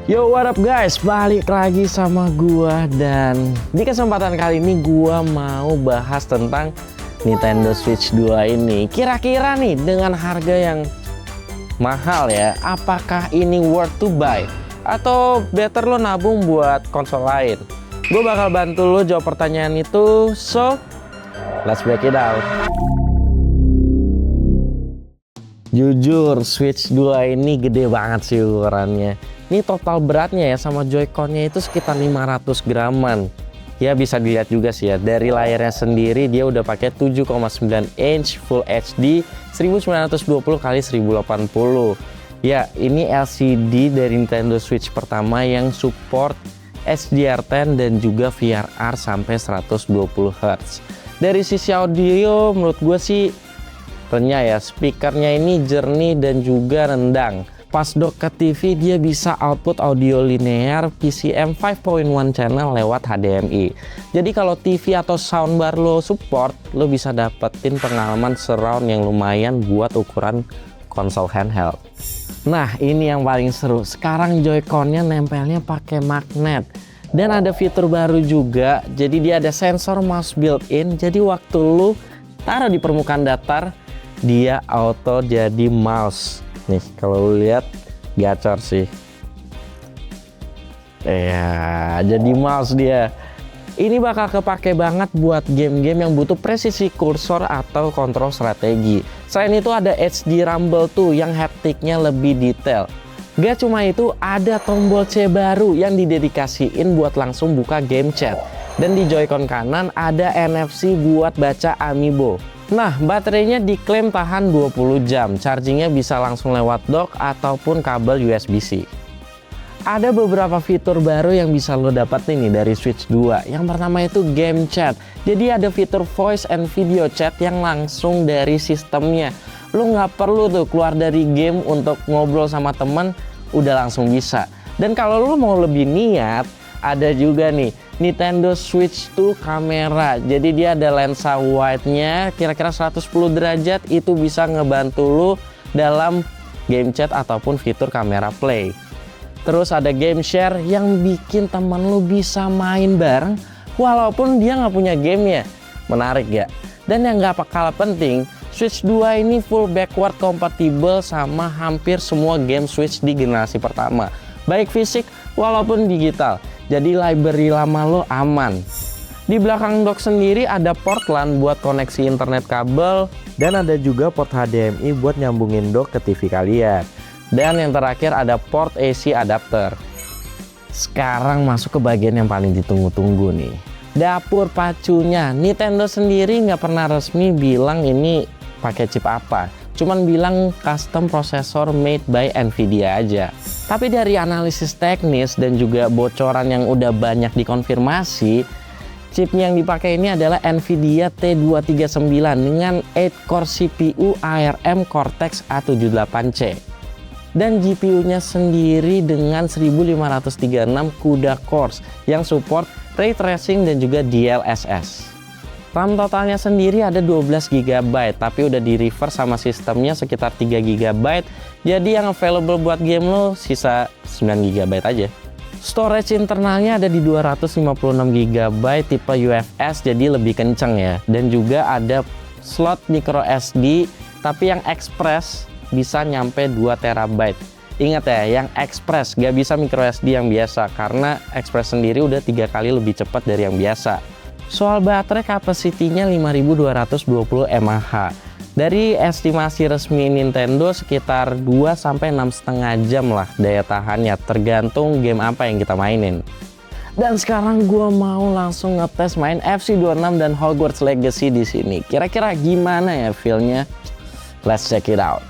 Yo, what up guys? Balik lagi sama gua, dan di kesempatan kali ini gua mau bahas tentang Nintendo Switch 2 ini. Kira-kira nih dengan harga yang mahal ya, apakah ini worth to buy? Atau better lo nabung buat konsol lain? Gue bakal bantu lo jawab pertanyaan itu, so let's break it out. Jujur, Switch 2 ini gede banget sih ukurannya. Ini total beratnya ya sama Joy-Con-nya itu sekitar 500 graman. Ya bisa dilihat juga sih ya, dari layarnya sendiri dia udah pakai 7,9 inch Full HD 1920 x 1080. Ya, ini LCD dari Nintendo Switch pertama yang support HDR10 dan juga VRR sampai 120 Hz. Dari sisi audio menurut gue sih renyah ya, speakernya ini jernih dan juga rendang. Pas dock ke TV dia bisa output audio linear PCM 5.1 channel lewat HDMI. Jadi kalau TV atau soundbar lo support, lo bisa dapetin pengalaman surround yang lumayan buat ukuran konsol handheld. Nah, ini yang paling seru. Sekarang Joy-Con-nya nempelnya pakai magnet. Dan ada fitur baru juga. Jadi dia ada sensor mouse built-in. Jadi waktu lo taruh di permukaan datar, dia auto jadi mouse. Nih, kalau lu lihat gacor sih. Ya, jadi mouse dia. Ini bakal kepake banget buat game-game yang butuh presisi kursor atau kontrol strategi. Selain itu ada HD Rumble tuh yang haptiknya lebih detail. Gak cuma itu, ada tombol C baru yang didedikasiin buat langsung buka game chat. Dan di Joy-Con kanan ada NFC buat baca amiibo. Nah, baterainya diklaim tahan 20 jam, chargingnya bisa langsung lewat dock ataupun kabel USB-C. Ada beberapa fitur baru yang bisa lo dapat nih dari Switch 2. Yang pertama itu game chat. Jadi ada fitur voice and video chat yang langsung dari sistemnya. Lo nggak perlu tuh keluar dari game untuk ngobrol sama temen, udah langsung bisa. Dan kalau lo mau lebih niat, ada juga nih Nintendo Switch 2 kamera. Jadi dia ada lensa wide-nya kira-kira 110 derajat, itu bisa ngebantu lu dalam game chat ataupun fitur kamera play. Terus ada game share yang bikin teman lu bisa main bareng walaupun dia nggak punya game ya. Menarik ya? Dan yang nggak kalah penting, Switch 2 ini full backward compatible sama hampir semua game Switch di generasi pertama, baik fisik walaupun digital. Jadi library lama lo aman. Di belakang dock sendiri ada port LAN buat koneksi internet kabel, dan ada juga port HDMI buat nyambungin dock ke TV kalian. Dan yang terakhir ada port AC adapter. Sekarang masuk ke bagian yang paling ditunggu-tunggu nih. Dapur pacunya. Nintendo sendiri nggak pernah resmi bilang ini pakai chip apa. Cuman bilang custom processor made by Nvidia aja. Tapi dari analisis teknis dan juga bocoran yang udah banyak dikonfirmasi, chip yang dipakai ini adalah Nvidia T239 dengan 8-core CPU ARM Cortex A78C. Dan GPU-nya sendiri dengan 1536 CUDA cores yang support ray tracing dan juga DLSS. RAM totalnya sendiri ada 12 GB, tapi udah di reverse sama sistemnya sekitar 3 GB. Jadi yang available buat game lo sisa 9 GB aja. Storage internalnya ada di 256 GB tipe UFS, jadi lebih kenceng ya. Dan juga ada slot micro SD, tapi yang express bisa nyampe 2 TB. Ingat ya, yang express, gak bisa micro SD yang biasa, karena express sendiri udah 3 kali lebih cepat dari yang biasa. Soal baterai, kapasitinya 5220 mAh. Dari estimasi resmi Nintendo sekitar 2-6,5 jam lah daya tahannya, tergantung game apa yang kita mainin. Dan sekarang gua mau langsung ngetes main FC26 dan Hogwarts Legacy di sini. Kira-kira gimana ya feel-nya? Let's check it out.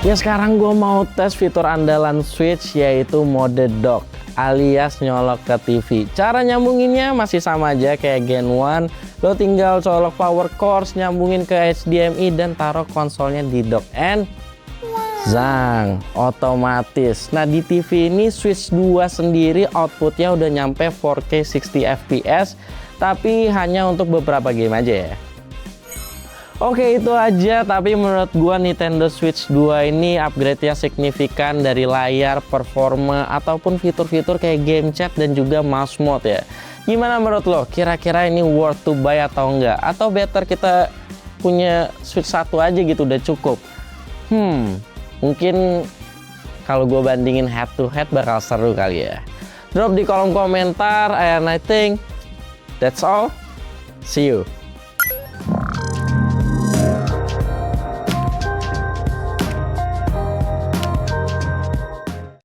Ya sekarang gue mau tes fitur andalan Switch yaitu mode dock alias nyolok ke TV. Cara nyambunginnya masih sama aja kayak Gen 1. Lo tinggal colok power cords, nyambungin ke HDMI dan taruh konsolnya di dock and zang, otomatis. Nah di TV ini Switch 2 sendiri outputnya udah nyampe 4K 60 fps, tapi hanya untuk beberapa game aja ya. Oke itu aja, tapi menurut gua Nintendo Switch 2 ini upgrade-nya signifikan dari layar, performa, ataupun fitur-fitur kayak game chat dan juga mouse mode ya. Gimana menurut lo? Kira-kira ini worth to buy atau enggak? Atau better kita punya Switch 1 aja gitu udah cukup? Mungkin kalau gue bandingin head to head bakal seru kali ya. Drop di kolom komentar and I think that's all. See you.